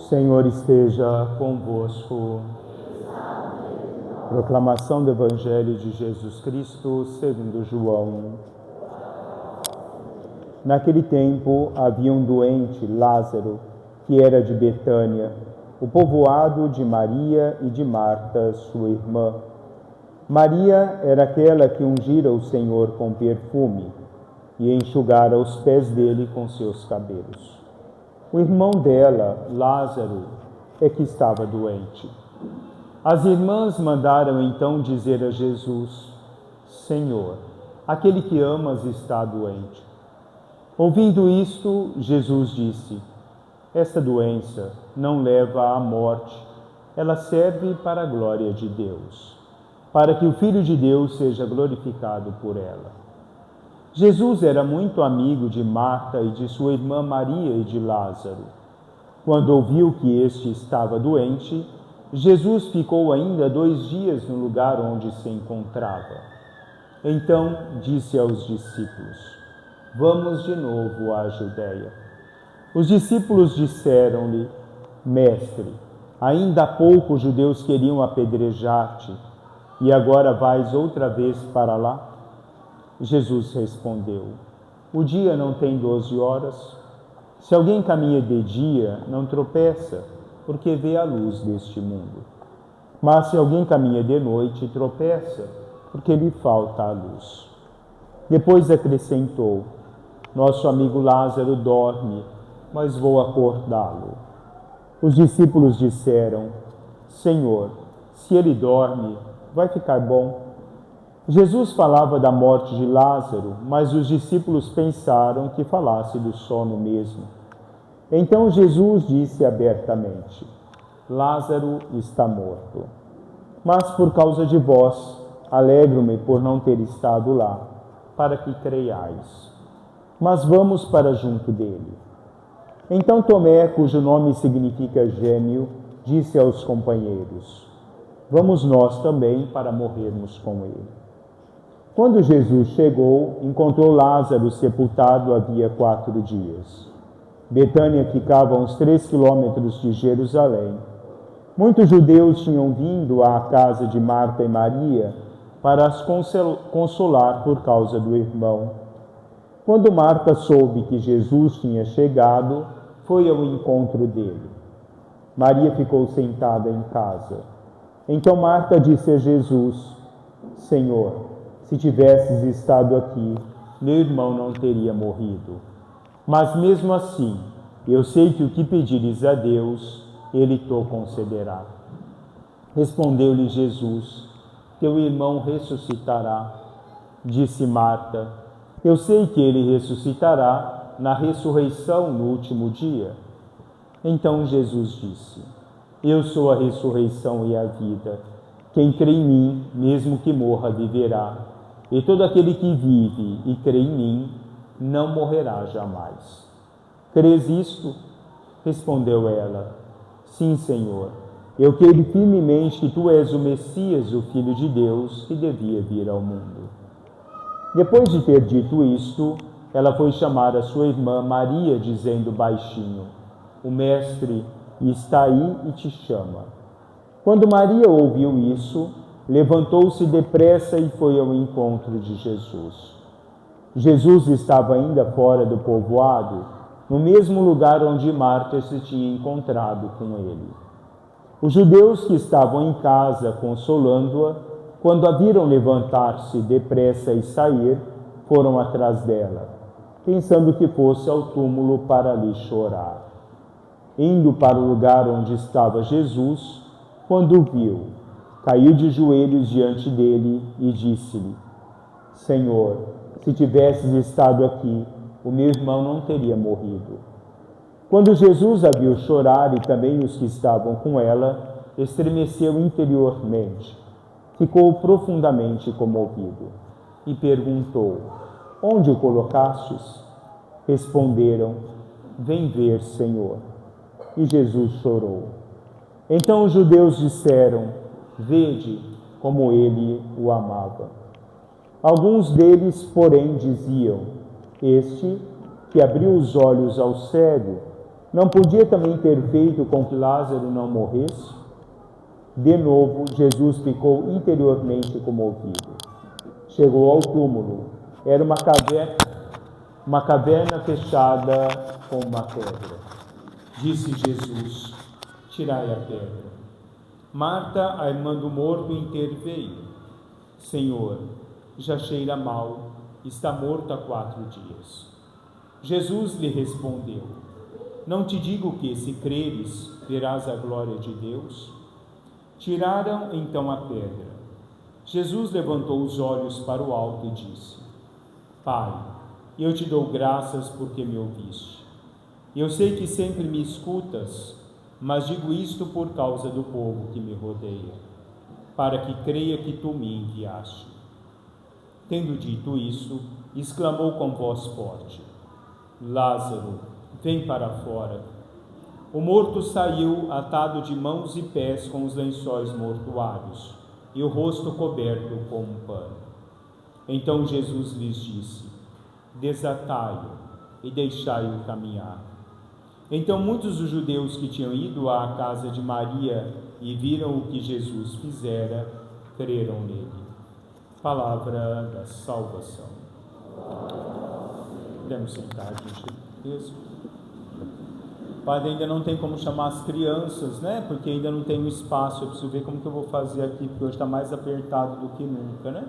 Senhor esteja convosco. Proclamação do Evangelho de Jesus Cristo segundo João. Naquele tempo havia um doente, Lázaro, que era de Betânia, o povoado de Maria e de Marta, sua irmã. Maria era aquela que ungira o Senhor com perfume e enxugara os pés dele com seus cabelos. O irmão dela, Lázaro, é que estava doente. As irmãs mandaram então dizer a Jesus: Senhor, aquele que amas está doente. Ouvindo isto, Jesus disse: esta doença não leva à morte, ela serve para a glória de Deus, para que o Filho de Deus seja glorificado por ela. Jesus era muito amigo de Marta e de sua irmã Maria e de Lázaro. Quando ouviu que este estava doente, Jesus ficou ainda 2 dias no lugar onde se encontrava. Então disse aos discípulos: vamos de novo à Judeia. Os discípulos disseram-lhe: Mestre, ainda há pouco os judeus queriam apedrejar-te, e agora vais outra vez para lá? Jesus respondeu: o dia não tem 12 horas? Se alguém caminha de dia, não tropeça, porque vê a luz deste mundo. Mas se alguém caminha de noite, tropeça, porque lhe falta a luz. Depois acrescentou: nosso amigo Lázaro dorme, mas vou acordá-lo. Os discípulos disseram: Senhor, se ele dorme, vai ficar bom. Jesus falava da morte de Lázaro, mas os discípulos pensaram que falasse do sono mesmo. Então Jesus disse abertamente: Lázaro está morto. Mas por causa de vós, alegro-me por não ter estado lá, para que creiais. Mas vamos para junto dele. Então Tomé, cujo nome significa gêmeo, disse aos companheiros: vamos nós também para morrermos com ele. Quando Jesus chegou, encontrou Lázaro sepultado havia 4 dias. Betânia ficava a uns 3 quilômetros de Jerusalém. Muitos judeus tinham vindo à casa de Marta e Maria para as consolar por causa do irmão. Quando Marta soube que Jesus tinha chegado, foi ao encontro dele. Maria ficou sentada em casa. Então Marta disse a Jesus: Senhor, se tivesses estado aqui, meu irmão não teria morrido. Mas mesmo assim, eu sei que o que pedires a Deus, ele te concederá. Respondeu-lhe Jesus: teu irmão ressuscitará. Disse Marta: eu sei que ele ressuscitará na ressurreição no último dia. Então Jesus disse: eu sou a ressurreição e a vida. Quem crê em mim, mesmo que morra, viverá. E todo aquele que vive e crê em mim, não morrerá jamais. Crês isto? Respondeu ela: sim, Senhor. Eu creio firmemente que tu és o Messias, o Filho de Deus, que devia vir ao mundo. Depois de ter dito isto, ela foi chamar a sua irmã Maria, dizendo baixinho: o Mestre está aí e te chama. Quando Maria ouviu isso, levantou-se depressa e foi ao encontro de Jesus. Jesus estava ainda fora do povoado, no mesmo lugar onde Marta se tinha encontrado com ele. Os judeus que estavam em casa consolando-a, quando a viram levantar-se depressa e sair, foram atrás dela, pensando que fosse ao túmulo para ali chorar. Indo para o lugar onde estava Jesus, quando o viu, caiu de joelhos diante dele e disse-lhe: Senhor, se tivesses estado aqui, o meu irmão não teria morrido. Quando Jesus a viu chorar e também os que estavam com ela, estremeceu interiormente, ficou profundamente comovido e perguntou: onde o colocastes? Responderam: vem ver, Senhor. E Jesus chorou. Então os judeus disseram: vede como ele o amava. Alguns deles, porém, diziam: este que abriu os olhos ao cego, não podia também ter feito com que Lázaro não morresse? De novo, Jesus ficou interiormente comovido. Chegou ao túmulo. Era uma caverna fechada com uma pedra. Disse Jesus: tirai a pedra. Marta, a irmã do morto, interveio: Senhor, já cheira mal, está morto há 4 dias. Jesus lhe respondeu: não te digo que, se creres, verás a glória de Deus? Tiraram então a pedra. Jesus levantou os olhos para o alto e disse: Pai, eu te dou graças porque me ouviste. Eu sei que sempre me escutas, mas digo isto por causa do povo que me rodeia, para que creia que tu me enviaste. Tendo dito isso, exclamou com voz forte: Lázaro, vem para fora. O morto saiu atado de mãos e pés com os lençóis mortuários e o rosto coberto com um pano. Então Jesus lhes disse: desatai-o e deixai-o caminhar. Então muitos dos judeus que tinham ido à casa de Maria e viram o que Jesus fizera, creram nele. Palavra da salvação. Podemos sentar, gente. Padre, ainda não tem como chamar as crianças, né? Porque ainda não tem um espaço. Eu preciso ver como que eu vou fazer aqui, porque hoje está mais apertado do que nunca, né?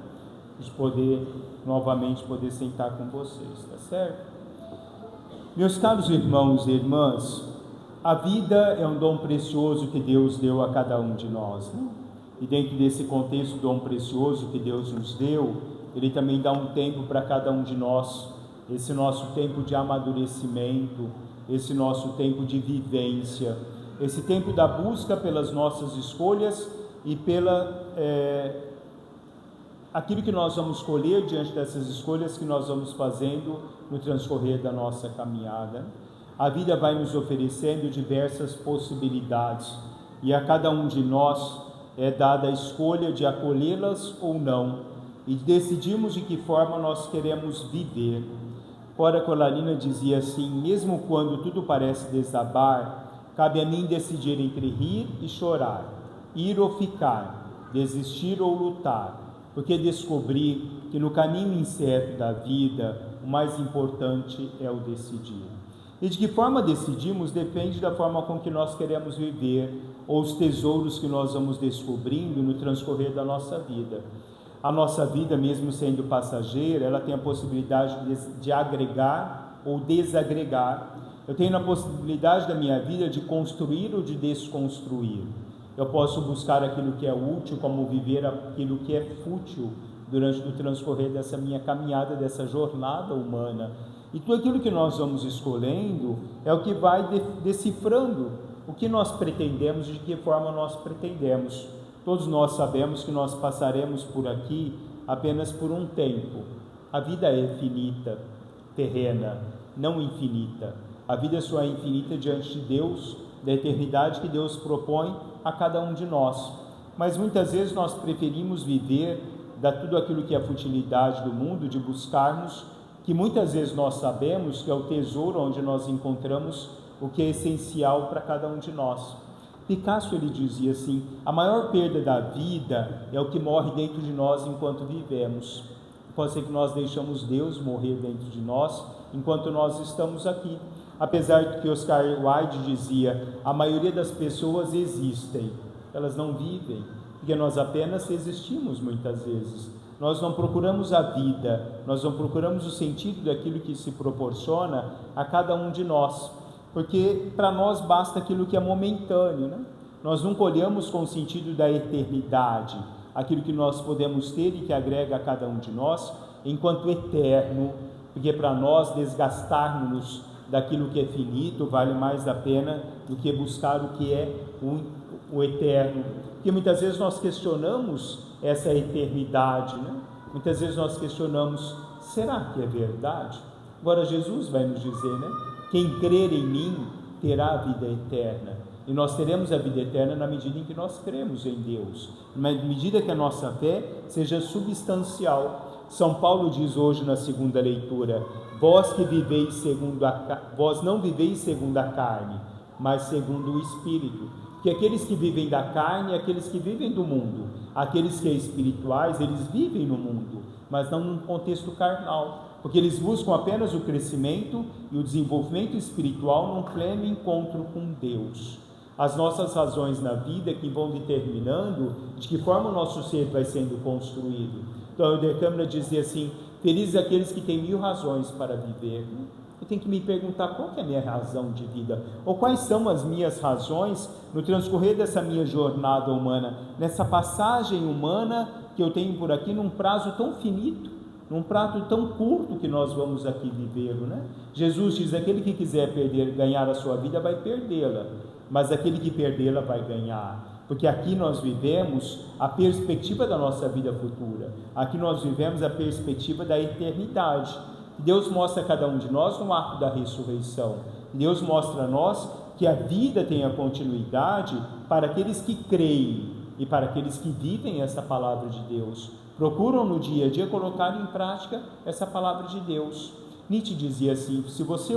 A gente poder, novamente, poder sentar com vocês, tá certo? Meus caros irmãos e irmãs, a vida é um dom precioso que Deus deu a cada um de nós, né? E dentro desse contexto, dom precioso que Deus nos deu, Ele também dá um tempo para cada um de nós, esse nosso tempo de amadurecimento, esse nosso tempo de vivência, esse tempo da busca pelas nossas escolhas e pela aquilo que nós vamos escolher diante dessas escolhas que nós vamos fazendo no transcorrer da nossa caminhada. A vida vai nos oferecendo diversas possibilidades e a cada um de nós é dada a escolha de acolhê-las ou não e decidimos de que forma nós queremos viver. Cora Coralina dizia assim: mesmo quando tudo parece desabar, cabe a mim decidir entre rir e chorar, ir ou ficar, desistir ou lutar, porque descobri que no caminho incerto da vida, o mais importante é o decidir. E de que forma decidimos depende da forma com que nós queremos viver, ou os tesouros que nós vamos descobrindo no transcorrer da nossa vida. A nossa vida, mesmo sendo passageira, ela tem a possibilidade de agregar ou desagregar. Eu tenho a possibilidade da minha vida de construir ou de desconstruir. Eu posso buscar aquilo que é útil, como viver aquilo que é fútil durante o transcorrer dessa minha caminhada, dessa jornada humana. E tudo aquilo que nós vamos escolhendo é o que vai decifrando o que nós pretendemos e de que forma nós pretendemos. Todos nós sabemos que nós passaremos por aqui apenas por um tempo. A vida é finita, terrena, não infinita. A vida só é infinita diante de Deus, da eternidade que Deus propõe a cada um de nós. Mas muitas vezes nós preferimos viver de tudo aquilo que é a futilidade do mundo, de buscarmos, que muitas vezes nós sabemos que é o tesouro onde nós encontramos o que é essencial para cada um de nós. Picasso, ele dizia assim: a maior perda da vida é o que morre dentro de nós enquanto vivemos. Pode ser que nós deixamos Deus morrer dentro de nós enquanto nós estamos aqui. Apesar de que Oscar Wilde dizia: a maioria das pessoas existem, elas não vivem, porque nós apenas existimos muitas vezes. Nós não procuramos a vida, nós não procuramos o sentido daquilo que se proporciona a cada um de nós. Porque para nós basta aquilo que é momentâneo, né? Nós nunca olhamos com o sentido da eternidade, aquilo que nós podemos ter e que agrega a cada um de nós, enquanto eterno, porque para nós desgastarmos daquilo que é finito vale mais a pena do que buscar o que é o eterno. Porque muitas vezes nós questionamos essa eternidade, né? Muitas vezes nós questionamos: será que é verdade? Agora Jesus vai nos dizer, né? Quem crer em mim terá a vida eterna. E nós teremos a vida eterna na medida em que nós cremos em Deus, na medida que a nossa fé seja substancial. São Paulo diz hoje na segunda leitura: vós não viveis segundo a carne, mas segundo o Espírito. Que aqueles que vivem da carne, aqueles que vivem do mundo, aqueles que são espirituais, eles vivem no mundo, mas não num contexto carnal, porque eles buscam apenas o crescimento e o desenvolvimento espiritual num pleno encontro com Deus. As nossas razões na vida que vão determinando de que forma o nosso ser vai sendo construído. Então, o Helder Câmara dizia assim: felizes aqueles que têm 1000 razões para viver. Eu tenho que me perguntar qual que é a minha razão de vida, ou quais são as minhas razões no transcorrer dessa minha jornada humana, nessa passagem humana que eu tenho por aqui num prazo tão finito, num prazo tão curto que nós vamos aqui viver, né? Jesus diz: aquele que quiser ganhar a sua vida vai perdê-la, mas aquele que perdê-la vai ganhar, porque aqui nós vivemos a perspectiva da nossa vida futura, aqui nós vivemos a perspectiva da eternidade. Deus mostra a cada um de nós no ato da ressurreição. Deus mostra a nós que a vida tem a continuidade para aqueles que creem e para aqueles que vivem essa palavra de Deus, procuram no dia a dia colocar em prática essa palavra de Deus. Nietzsche dizia assim: se você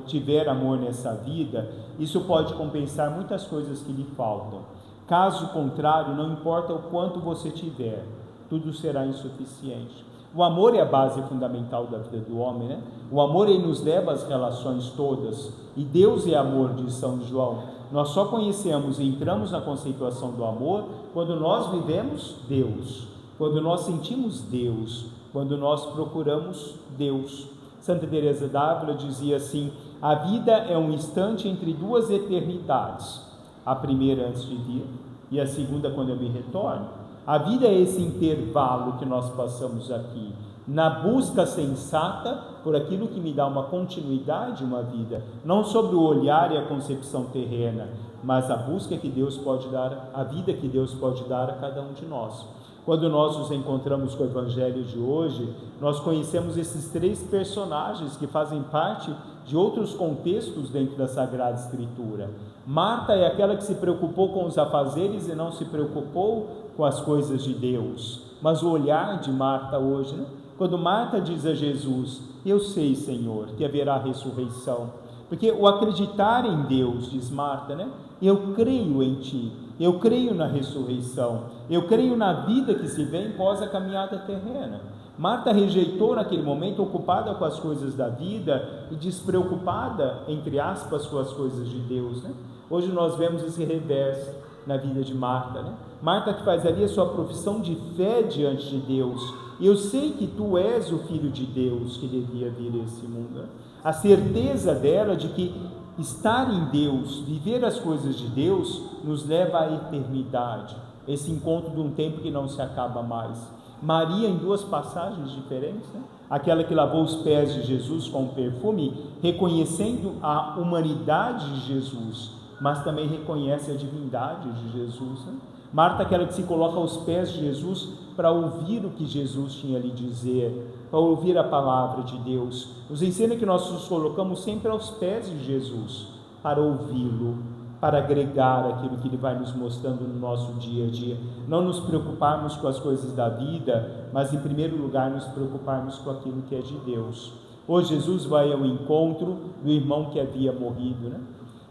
tiver amor nessa vida, isso pode compensar muitas coisas que lhe faltam. Caso contrário, não importa o quanto você tiver, tudo será insuficiente. O amor é a base fundamental da vida do homem, né? O amor, ele nos leva às relações todas, e Deus é amor, diz São João. Nós só conhecemos e entramos na conceituação do amor quando nós vivemos Deus, quando nós sentimos Deus, quando nós procuramos Deus. Santa Teresa d'Ávila dizia assim: a vida é um instante entre 2 eternidades, a primeira antes de vir e a segunda quando eu me retorno. A vida é esse intervalo que nós passamos aqui, na busca sensata por aquilo que me dá uma continuidade, uma vida, não sobre o olhar e a concepção terrena, mas a busca que Deus pode dar, a vida que Deus pode dar a cada um de nós. Quando nós nos encontramos com o Evangelho de hoje, nós conhecemos esses 3 personagens que fazem parte de outros contextos dentro da Sagrada Escritura. Marta é aquela que se preocupou com os afazeres e não se preocupou com as coisas de Deus. Mas o olhar de Marta hoje, né? Quando Marta diz a Jesus: eu sei, Senhor, que haverá ressurreição, porque o acreditar em Deus, diz Marta, né? Eu creio em Ti, eu creio na ressurreição, eu creio na vida que se vem pós a caminhada terrena. Marta rejeitou naquele momento, ocupada com as coisas da vida e despreocupada, entre aspas, com as coisas de Deus, né? Hoje nós vemos esse reverso na vida de Marta, né? Marta que faz ali a sua profissão de fé diante de Deus: eu sei que Tu és o Filho de Deus que devia vir a esse mundo, né? A certeza dela de que estar em Deus, viver as coisas de Deus, nos leva à eternidade, esse encontro de um tempo que não se acaba mais. Maria, em 2 passagens diferentes, né? Aquela que lavou os pés de Jesus com perfume, reconhecendo a humanidade de Jesus, mas também reconhece a divindade de Jesus, né? Marta, aquela que se coloca aos pés de Jesus para ouvir o que Jesus tinha a lhe dizer, para ouvir a palavra de Deus. Nos ensina que nós nos colocamos sempre aos pés de Jesus para ouvi-lo, para agregar aquilo que Ele vai nos mostrando no nosso dia a dia. Não nos preocuparmos com as coisas da vida, mas em primeiro lugar nos preocuparmos com aquilo que é de Deus. Hoje Jesus vai ao encontro do irmão que havia morrido, né?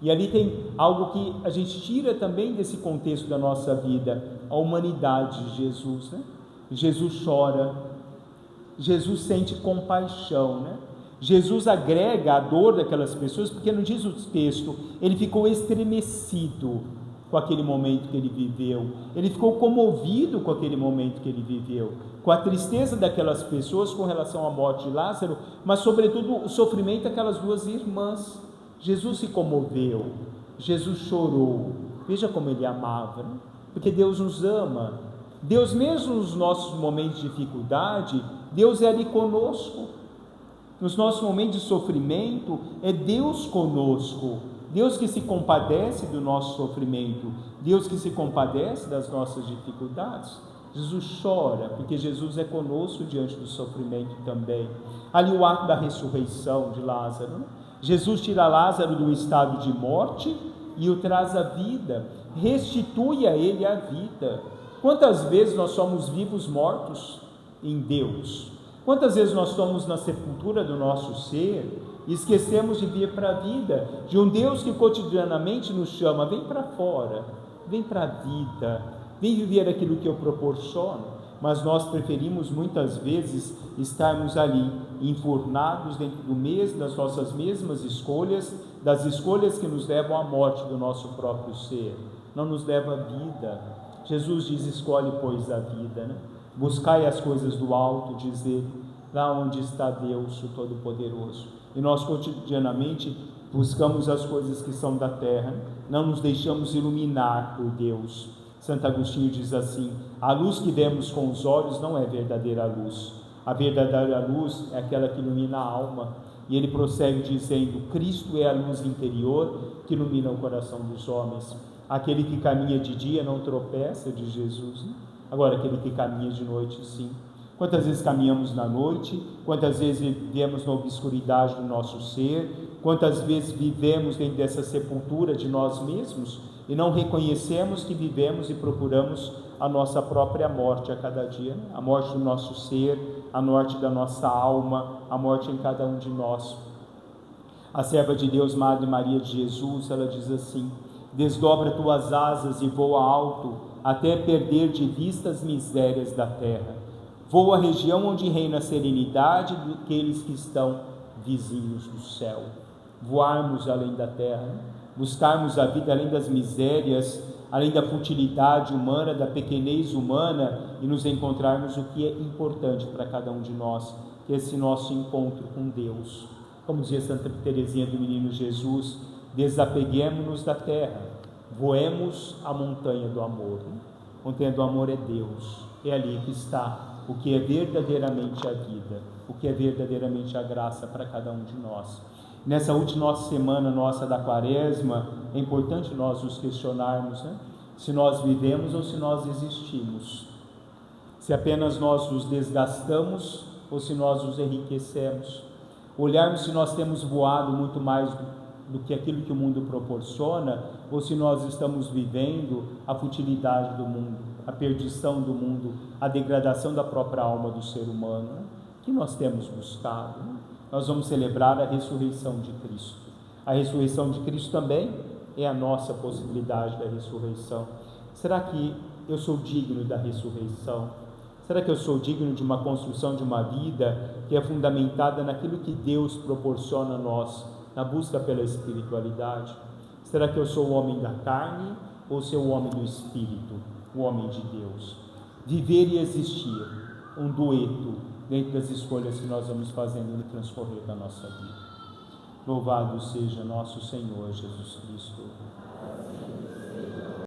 E ali tem algo que a gente tira também desse contexto da nossa vida, a humanidade de Jesus, né? Jesus chora, Jesus sente compaixão, né? Jesus agrega a dor daquelas pessoas, porque não diz o texto, ele ficou estremecido com aquele momento que ele viveu, ele ficou comovido com aquele momento que ele viveu, com a tristeza daquelas pessoas com relação à morte de Lázaro, mas sobretudo o sofrimento daquelas 2 irmãs. Jesus se comoveu, Jesus chorou. Veja como Ele amava, né? Porque Deus nos ama. Deus, mesmo nos nossos momentos de dificuldade, Deus é ali conosco. Nos nossos momentos de sofrimento, é Deus conosco. Deus que se compadece do nosso sofrimento, Deus que se compadece das nossas dificuldades. Jesus chora, porque Jesus é conosco diante do sofrimento também. Ali o ato da ressurreição de Lázaro, né? Jesus tira Lázaro do estado de morte e o traz à vida, restitui a ele a vida. Quantas vezes nós somos vivos mortos? em Deus. Quantas vezes nós estamos na sepultura do nosso ser e esquecemos de vir para a vida, de um Deus que cotidianamente nos chama, vem para fora, vem para a vida, vem viver aquilo que eu proporciono, mas nós preferimos muitas vezes estarmos ali, enfurnados dentro das nossas mesmas escolhas, das escolhas que nos levam à morte do nosso próprio ser, não nos leva à vida. Jesus diz, escolhe pois a vida, né? Buscai as coisas do alto, diz ele, lá onde está Deus, o Todo-Poderoso. E nós cotidianamente buscamos as coisas que são da terra, não nos deixamos iluminar por Deus. Santo Agostinho diz assim, a luz que vemos com os olhos não é verdadeira luz. A verdadeira luz é aquela que ilumina a alma. E ele prossegue dizendo, Cristo é a luz interior que ilumina o coração dos homens. Aquele que caminha de dia não tropeça, diz Jesus, né? Agora, aquele que caminha de noite, sim. Quantas vezes caminhamos na noite, quantas vezes vivemos na obscuridade do nosso ser, quantas vezes vivemos dentro dessa sepultura de nós mesmos e não reconhecemos que vivemos e procuramos a nossa própria morte a cada dia, né? A morte do nosso ser, a morte da nossa alma, a morte em cada um de nós. A serva de Deus, Madre Maria de Jesus, ela diz assim, desdobra tuas asas e voa alto, até perder de vista as misérias da terra. Voa à região onde reina a serenidade daqueles que estão vizinhos do céu. Voarmos além da terra, buscarmos a vida além das misérias, além da futilidade humana, da pequenez humana, e nos encontrarmos o que é importante para cada um de nós, que é esse nosso encontro com Deus. Como dizia Santa Teresinha do Menino Jesus, desapeguemos-nos da terra, voemos a montanha do amor. A montanha do amor é Deus, é ali que está o que é verdadeiramente a vida, o que é verdadeiramente a graça para cada um de nós. Nessa última semana nossa da Quaresma, é importante nós nos questionarmos, né? Se nós vivemos ou se nós existimos, se apenas nós nos desgastamos ou se nós nos enriquecemos, olharmos se nós temos voado muito mais do que aquilo que o mundo proporciona, ou se nós estamos vivendo a futilidade do mundo, a perdição do mundo, a degradação da própria alma do ser humano, né? Que nós temos buscado, né? Nós vamos celebrar a ressurreição de Cristo. A ressurreição de Cristo também é a nossa possibilidade da ressurreição. Será que eu sou digno da ressurreição? Será que eu sou digno de uma construção de uma vida que é fundamentada naquilo que Deus proporciona a nós, na busca pela espiritualidade? Será que eu sou o homem da carne ou sou o homem do Espírito, o homem de Deus? Viver e existir, um dueto dentro das escolhas que nós vamos fazendo no transcorrer da nossa vida. Louvado seja nosso Senhor Jesus Cristo.